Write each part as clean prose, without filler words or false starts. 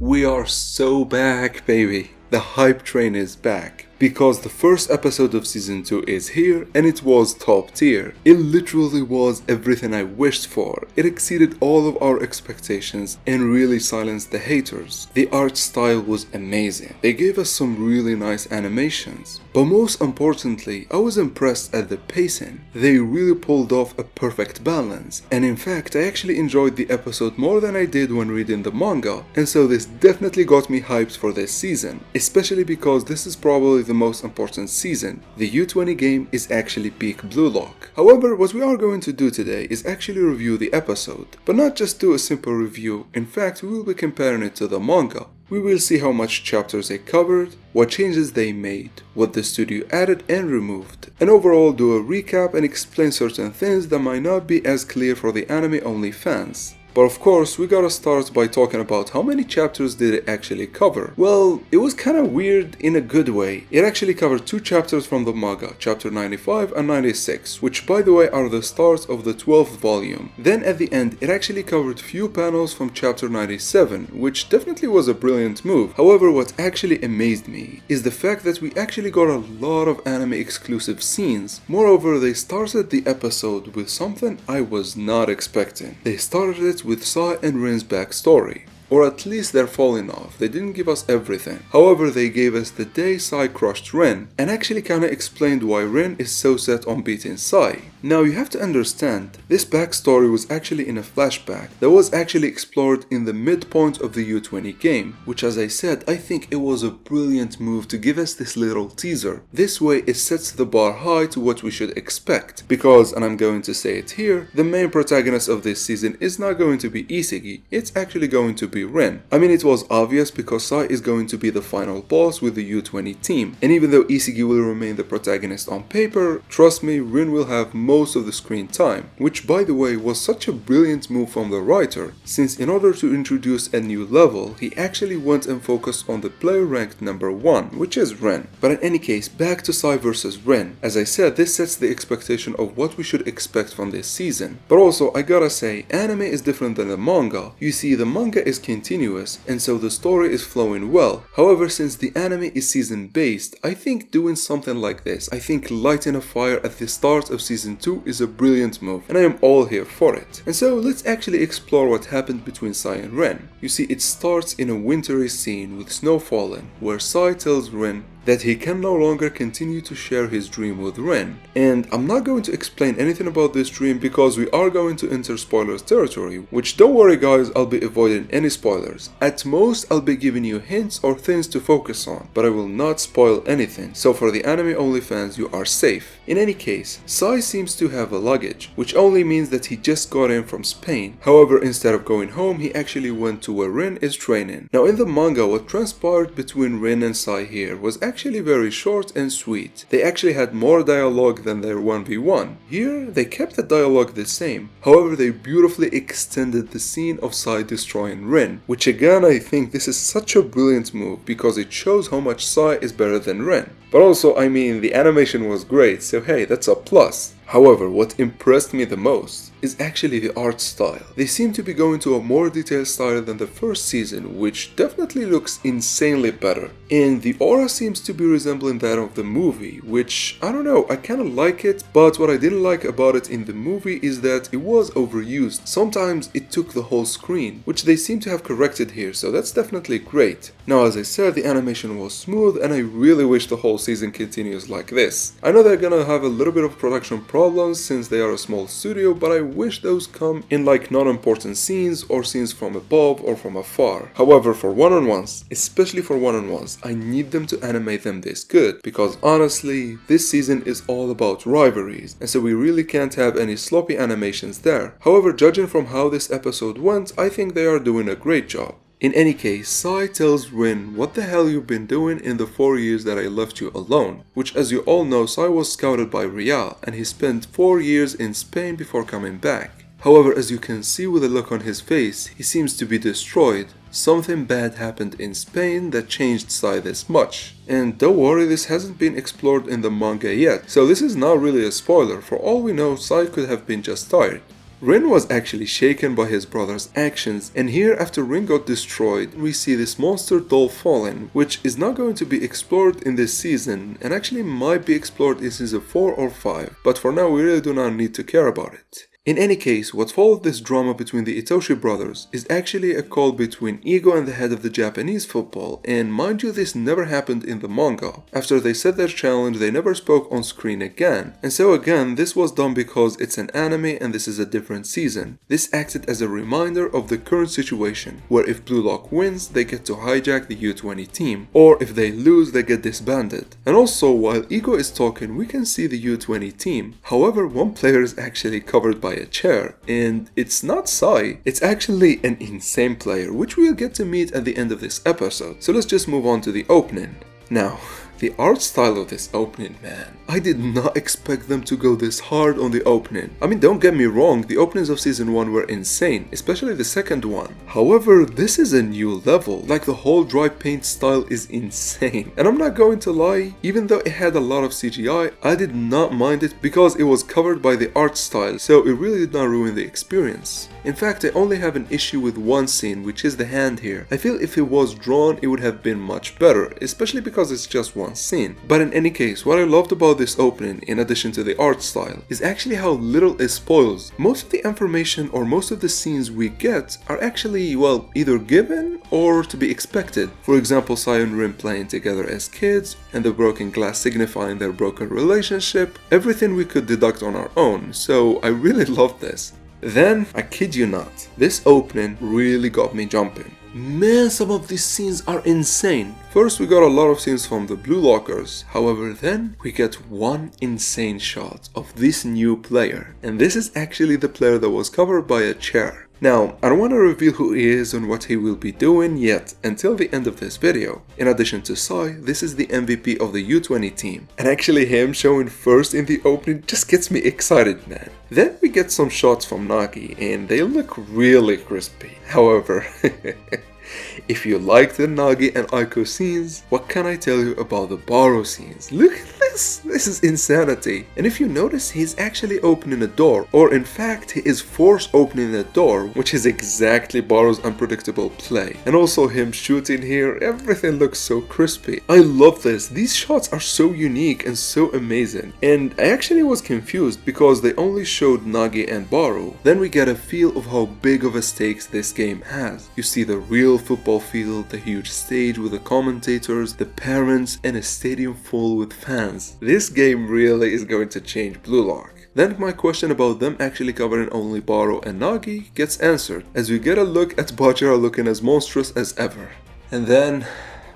We are so back, baby. The hype train is back. Because the first episode of season 2 is here and it was top tier. It literally was everything I wished for. It exceeded all of our expectations and really silenced the haters. The art style was amazing. They gave us some really nice animations. But most importantly, I was impressed at the pacing. They really pulled off a perfect balance. And in fact, I actually enjoyed the episode more than I did when reading the manga. And so this definitely got me hyped for this season. Especially because this is probably the most important season. The U20 game is actually peak Blue Lock. However, what we are going to do today is actually review the episode, but not just do a simple review. In fact, we will be comparing it to the manga. We will see how much chapters they covered, what changes they made, what the studio added and removed, and overall do a recap and explain certain things that might not be as clear for the anime only fans. But of course, we gotta start by talking about how many chapters did it actually cover. Well, it was kinda weird in a good way. It actually covered 2 chapters from the manga, chapter 95 and 96, which by the way are the start of the 12th volume. Then at the end, it actually covered few panels from chapter 97, which definitely was a brilliant move. However, what actually amazed me is the fact that we actually got a lot of anime exclusive scenes. Moreover, they started the episode with something I was not expecting. They started it with Sai and Rin's backstory. Or at least they're falling off. They didn't give us everything. However, they gave us the day Sai crushed Rin, and actually kinda explained why Rin is so set on beating Sai. Now you have to understand, this backstory was actually in a flashback that was actually explored in the midpoint of the U20 game, which as I said, I think it was a brilliant move to give us this little teaser. This way it sets the bar high to what we should expect, because, and I'm going to say it here, the main protagonist of this season is not going to be Isagi, it's actually going to be Rin. I mean, it was obvious because Sai is going to be the final boss with the U20 team, and even though Isagi will remain the protagonist on paper, trust me, Rin will have most of the screen time, which by the way was such a brilliant move from the writer, since in order to introduce a new level, he actually went and focused on the player ranked number 1, which is Rin. But in any case, back to Sai versus Rin. As I said, this sets the expectation of what we should expect from this season. But also, I gotta say, anime is different than the manga. You see, the manga is continuous, and so the story is flowing well. However, since the anime is season based, I think doing something like this, I think lighting a fire at the start of season 2 is a brilliant move, and I am all here for it. And so let's actually explore what happened between Sai and Rin. You see, it starts in a wintry scene with snow falling, where Sai tells Rin that he can no longer continue to share his dream with Rin. And I'm not going to explain anything about this dream because we are going to enter spoilers territory, which don't worry guys, I'll be avoiding any spoilers. At most, I'll be giving you hints or things to focus on, but I will not spoil anything, so for the anime only fans, you are safe. In any case, Sai seems to have a luggage, which only means that he just got in from Spain. However, instead of going home, he actually went to where Rin is training. Now in the manga, what transpired between Rin and Sai here was actually very short and sweet. They actually had more dialogue than their 1v1. Here, they kept the dialogue the same. However, they beautifully extended the scene of Sai destroying Rin, which again I think this is such a brilliant move because it shows how much Sai is better than Rin. But also, I mean, the animation was great, so hey, that's a plus. However, what impressed me the most is actually the art style. They seem to be going to a more detailed style than the first season, which definitely looks insanely better. And the aura seems to be resembling that of the movie, which, I don't know, I kinda like it, but what I didn't like about it in the movie is that it was overused. Sometimes it took the whole screen, which they seem to have corrected here, so that's definitely great. Now, as I said, the animation was smooth, and I really wish the whole season continues like this. I know they're gonna have a little bit of production problems since they are a small studio, but I wish those come in like non-important scenes or scenes from above or from afar. However, for one-on-ones, especially for one-on-ones, I need them to animate them this good, because honestly, this season is all about rivalries, and so we really can't have any sloppy animations there. However, judging from how this episode went, I think they are doing a great job. In any case, Sai tells Rin what the hell you've been doing in the 4 years that I left you alone, which as you all know, Sai was scouted by Real and he spent 4 years in Spain before coming back. However, as you can see with the look on his face, he seems to be destroyed. Something bad happened in Spain that changed Sai this much. And don't worry, this hasn't been explored in the manga yet, so this is not really a spoiler. For all we know, Sai could have been just tired. Rin was actually shaken by his brother's actions, and here after Rin got destroyed, we see this monster doll fallen, which is not going to be explored in this season, and actually might be explored in season 4 or 5, but for now we really do not need to care about it. In any case, what followed this drama between the Itoshi brothers is actually a call between Ego and the head of the Japanese football, and mind you, this never happened in the manga. After they set their challenge, they never spoke on screen again, and so again, this was done because it's an anime and this is a different season. This acted as a reminder of the current situation, where if Blue Lock wins, they get to hijack the U20 team, or if they lose, they get disbanded. And also, while Ego is talking, we can see the U20 team. However, one player is actually covered by a chair, and it's not Sai, it's actually an insane player, which we'll get to meet at the end of this episode. So let's just move on to the opening. Now, the art style of this opening, man, I did not expect them to go this hard on the opening. I mean, don't get me wrong, the openings of season 1 were insane, especially the second one. However, this is a new level, like the whole dry paint style is insane. And I'm not going to lie, even though it had a lot of CGI, I did not mind it because it was covered by the art style, so it really did not ruin the experience. In fact, I only have an issue with one scene, which is the hand here. I feel if it was drawn, it would have been much better, especially because it's just one scene. But in any case, what I loved about this opening, in addition to the art style, is actually how little it spoils. Most of the information or most of the scenes we get are actually, well, either given or to be expected. For example, Sai and Rin playing together as kids, and the broken glass signifying their broken relationship, everything we could deduct on our own, so I really loved this. Then, I kid you not, this opening really got me jumping. Man, some of these scenes are insane. First, we got a lot of scenes from the Blue Lockers, however then we get one insane shot of this new player, and this is actually the player that was covered by a chair. Now, I don't want to reveal who he is and what he will be doing yet until the end of this video. In addition to Sai, this is the MVP of the U20 team, and actually him showing first in the opening just gets me excited, man. Then we get some shots from Nagi and they look really crispy. However, if you like the Nagi and Aiko scenes, what can I tell you about the Baro scenes? Look at this! This is insanity. And if you notice, he's actually opening a door, or in fact, he is force opening a door, which is exactly Baro's unpredictable play. And also him shooting here, everything looks so crispy. I love this. These shots are so unique and so amazing. And I actually was confused because they only showed Nagi and Baro. Then we get a feel of how big of a stakes this game has. You see the real football field, the huge stage with the commentators, the parents, and a stadium full with fans. This game really is going to change Blue Lock. Then my question about them actually covering only Baro and Nagi gets answered, as we get a look at Bajira looking as monstrous as ever. And then,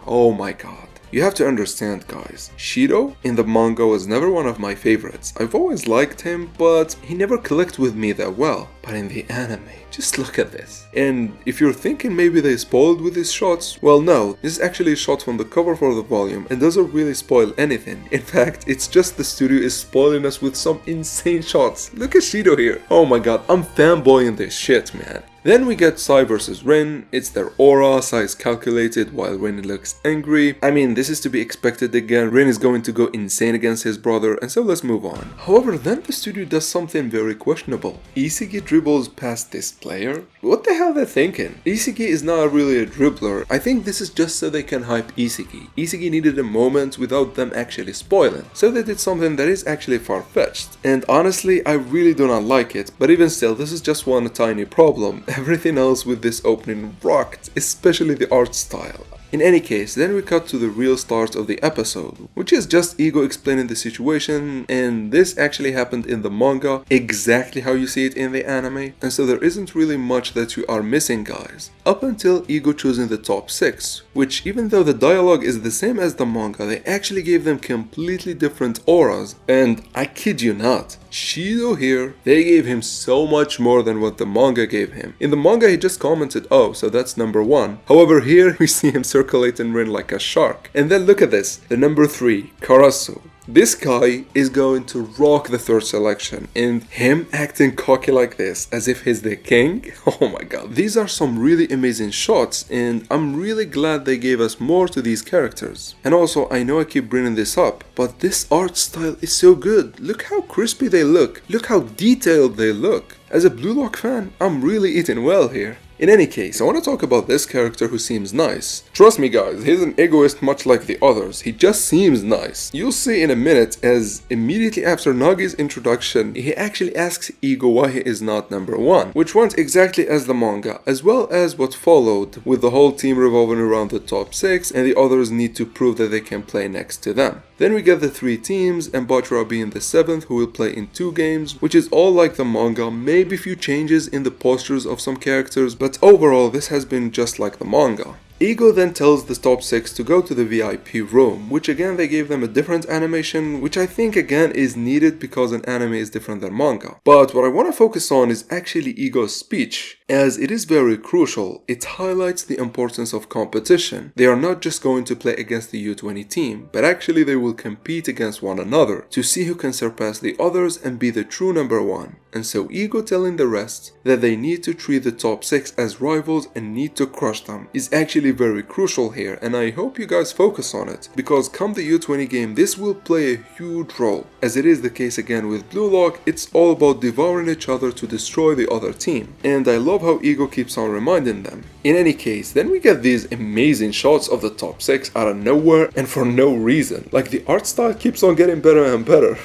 oh my god. You have to understand, guys, Shido in the manga was never one of my favorites. I've always liked him, but he never clicked with me that well. But in the anime, just look at this. And if you're thinking maybe they spoiled with these shots, well no, this is actually a shot from the cover for the volume and doesn't really spoil anything. In fact, it's just the studio is spoiling us with some insane shots. Look at Shido here. Oh my god, I'm fanboying this shit, man. Then we get Sai versus Rin. It's their aura, Sai is calculated while Rin looks angry. I mean, this is to be expected again, Rin is going to go insane against his brother, and so let's move on. However, then the studio does something very questionable. Isagi dribbles past this player? What the hell they're thinking? Isagi is not really a dribbler. I think this is just so they can hype Isagi. Isagi needed a moment without them actually spoiling. So they did something that is actually far-fetched. And honestly, I really do not like it, but even still, this is just one tiny problem. Everything else with this opening rocked, especially the art style. In any case, then we cut to the real start of the episode, which is just Ego explaining the situation, and this actually happened in the manga, exactly how you see it in the anime, and so there isn't really much that you are missing, guys. Up until Ego choosing the top 6, which even though the dialogue is the same as the manga, they actually gave them completely different auras, and I kid you not, Shido here, they gave him so much more than what the manga gave him. In the manga he just commented, oh, so that's number 1. However, here we see him circulating Rin like a shark. And then look at this, the number 3, Karasu. This guy is going to rock the third selection, and him acting cocky like this, as if he's the king, oh my god. These are some really amazing shots, and I'm really glad they gave us more to these characters. And also, I know I keep bringing this up, but this art style is so good. Look how crispy they look, look how detailed they look. As a Blue Lock fan, I'm really eating well here. In any case, I want to talk about this character who seems nice. Trust me guys, he's an egoist much like the others, he just seems nice. You'll see in a minute, as immediately after Nagi's introduction, he actually asks Ego why he is not number 1, which went exactly as the manga, as well as what followed, with the whole team revolving around the top 6 and the others need to prove that they can play next to them. Then we get the 3 teams, and Bachara being the 7th, who will play in 2 games, which is all like the manga, maybe a few changes in the postures of some characters, but overall this has been just like the manga. Ego then tells the top 6 to go to the VIP room, which again they gave them a different animation, which I think again is needed because an anime is different than manga. But what I want to focus on is actually Ego's speech, as it is very crucial. It highlights the importance of competition. They are not just going to play against the U20 team, but actually they will compete against one another to see who can surpass the others and be the true number 1. And so Ego telling the rest that they need to treat the top 6 as rivals and need to crush them is actually very crucial here, and I hope you guys focus on it, because come the U20 game this will play a huge role. As it is the case again with Blue Lock, it's all about devouring each other to destroy the other team, and I love how Ego keeps on reminding them. In any case, then we get these amazing shots of the top 6 out of nowhere and for no reason. Like, the art style keeps on getting better and better.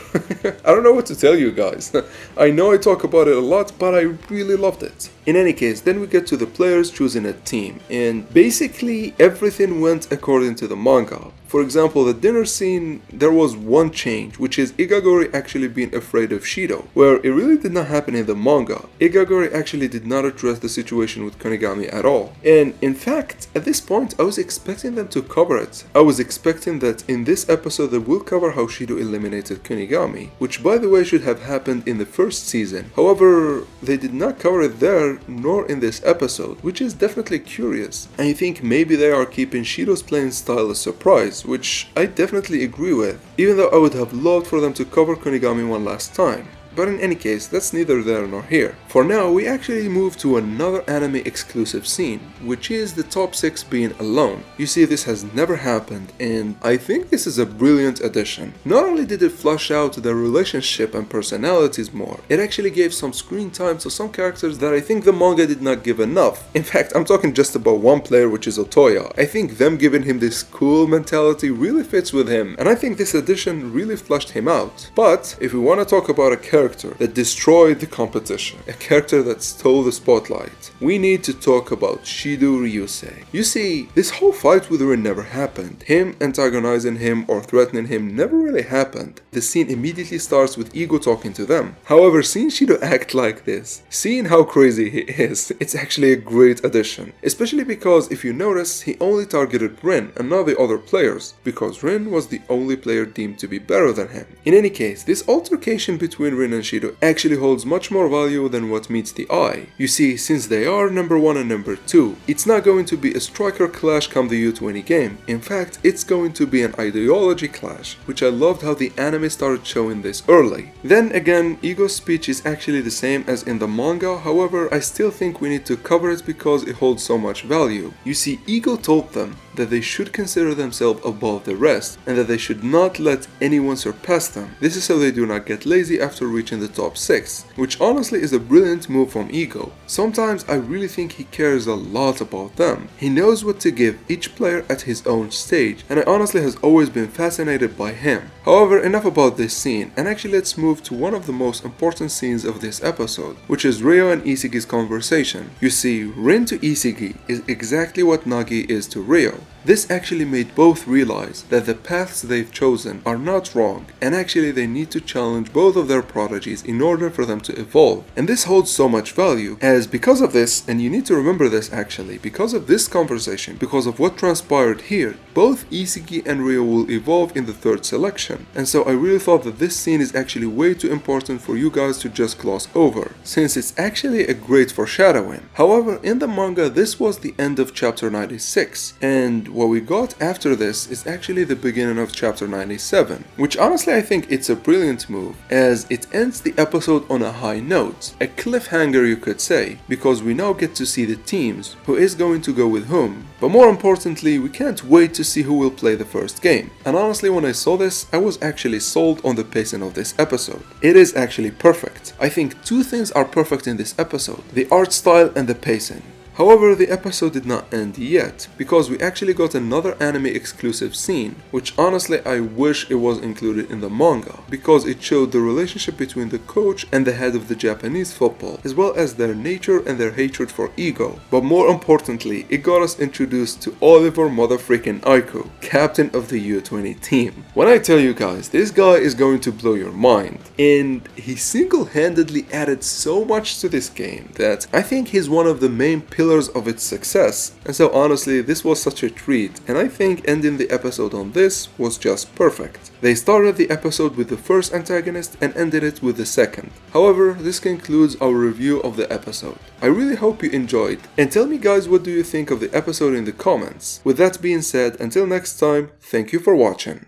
I don't know what to tell you guys. I know I talk about it a lot, but I really loved it. In any case, then we get to the players choosing a team, and basically everything went according to the manga. For example, the dinner scene, there was one change, which is Igagori actually being afraid of Shido, where it really did not happen in the manga. Igagori actually did not address the situation with Kunigami at all. And in fact, at this point, I was expecting them to cover it. I was expecting that in this episode they will cover how Shido eliminated Kunigami, which by the way should have happened in the first season. However, they did not cover it there, nor in this episode, which is definitely curious. I think maybe they are keeping Shido's playing style a surprise, which I definitely agree with, even though I would have loved for them to cover Kunigami one last time. But in any case, that's neither there nor here. For now, we actually move to another anime exclusive scene, which is the top 6 being alone. You see, this has never happened, and I think this is a brilliant addition. Not only did it flush out their relationship and personalities more, it actually gave some screen time to some characters that I think the manga did not give enough. In fact, I'm talking just about one player, which is Otoya. I think them giving him this cool mentality really fits with him, and I think this addition really flushed him out. But if we want to talk about a character that destroyed the competition, a character that stole the spotlight, we need to talk about Shido Ryusei. You see, this whole fight with Rin never happened. Him antagonizing him or threatening him never really happened. The scene immediately starts with Ego talking to them. However, seeing Shido act like this, seeing how crazy he is, it's actually a great addition. Especially because if you notice, he only targeted Rin and not the other players, because Rin was the only player deemed to be better than him. In any case, this altercation between Rin and Shido actually holds much more value than what meets the eye. You see, since they are number 1 and number 2, it's not going to be a striker clash come the U20 game. In fact, it's going to be an ideology clash, which I loved how the anime started showing this early. Then again, Ego's speech is actually the same as in the manga, however, I still think we need to cover it because it holds so much value. You see, Ego told them that they should consider themselves above the rest, and that they should not let anyone surpass them. This is so they do not get lazy after reaching the top 6, which honestly is a brilliant move from Ego. Sometimes I really think he cares a lot about them. He knows what to give each player at his own stage, and I honestly has always been fascinated by him. However, enough about this scene, and actually let's move to one of the most important scenes of this episode, which is Ryo and Isagi's conversation. You see, Rin to Isagi is exactly what Nagi is to Ryo. This actually made both realize that the paths they've chosen are not wrong, and actually they need to challenge both of their prodigies in order for them to evolve. And this holds so much value, as because of this, and you need to remember this actually, because of this conversation, because of what transpired here, both Isagi and Ryo will evolve in the third selection. And so I really thought that this scene is actually way too important for you guys to just gloss over, since it's actually a great foreshadowing. However, in the manga, this was the end of chapter 96, and what we got after this is actually the beginning of chapter 97, which honestly I think it's a brilliant move, as it ends the episode on a high note, a cliffhanger you could say, because we now get to see the teams, who is going to go with whom, but more importantly we can't wait to see who will play the first game. And honestly when I saw this, I was actually sold on the pacing of this episode. It is actually perfect. I think two things are perfect in this episode, the art style and the pacing. However, the episode did not end yet, because we actually got another anime exclusive scene, which honestly I wish it was included in the manga, because it showed the relationship between the coach and the head of the Japanese football, as well as their nature and their hatred for ego. But more importantly, it got us introduced to Oliver motherfreaking Aiko, captain of the U20 team. When I tell you guys, this guy is going to blow your mind, and he single-handedly added so much to this game that I think he's one of the main pillars of its success, and so honestly this was such a treat, and I think ending the episode on this was just perfect. They started the episode with the first antagonist and ended it with the second. However, this concludes our review of the episode. I really hope you enjoyed, and tell me guys what do you think of the episode in the comments. With that being said, until next time, thank you for watching.